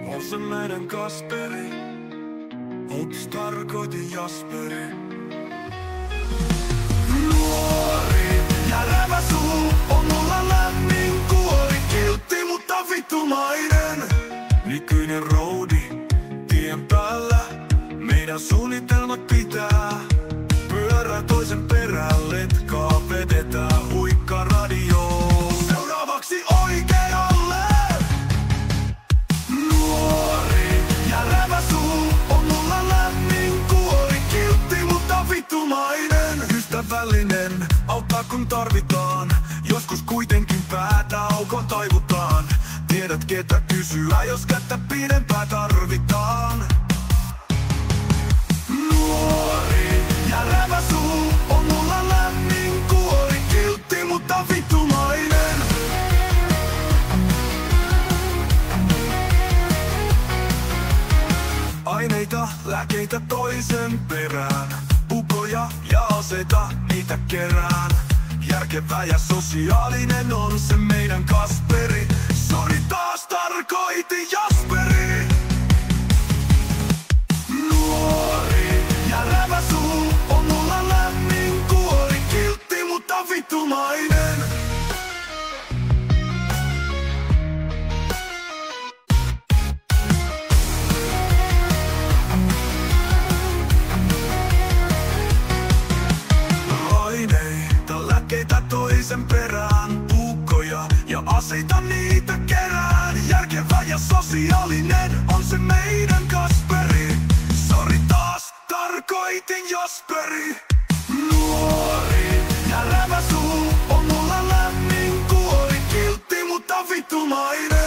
On se meidän Kasperi, eiks tarkoitin Jasperi? Nuori ja rävä suu on mulla lämmin kuori. Kiltti mutta vittumainen, nykyinen roudi tien päällä. Meidän suunnitelmat pitää, pyörä toisen perään, letkaa vedetään, huikka radio. Seuraavaksi oikealle. Nuori ja rävä suu on mulla lämmin kuori. Kiltti mutta vittumainen, ystävällinen, auttaa kun tarvitaan. Joskus kuitenkin päätä aukon taivutaan. Tiedät ketä kysyä, jos kättä pidempää tarvitaan. Nuori ja rävä suu on mulla lämmin kuori. Kiltti mutta vittumainen. Aineita, lääkeitä toisen perään. Pukoja ja aseita, niitä kerään. Järkevä ja sosiaalinen on se meidän Kasperi. Sori taas tarkoitin Jasperi. Nuori ja rävä suu on mulla lämmin kuori. Kiltti mutta vittumainen. Aineita, lääkkeitä toisen perään. Puukkoja ja aseita, niitä kerään. Järkevä ja sosiaalinen on se meidän Kasperi. Sori taas, tarkoitin Jasperi. Nuori ja rävä suu on mulla lämmin kuori. Kiltti mutta vittumainen.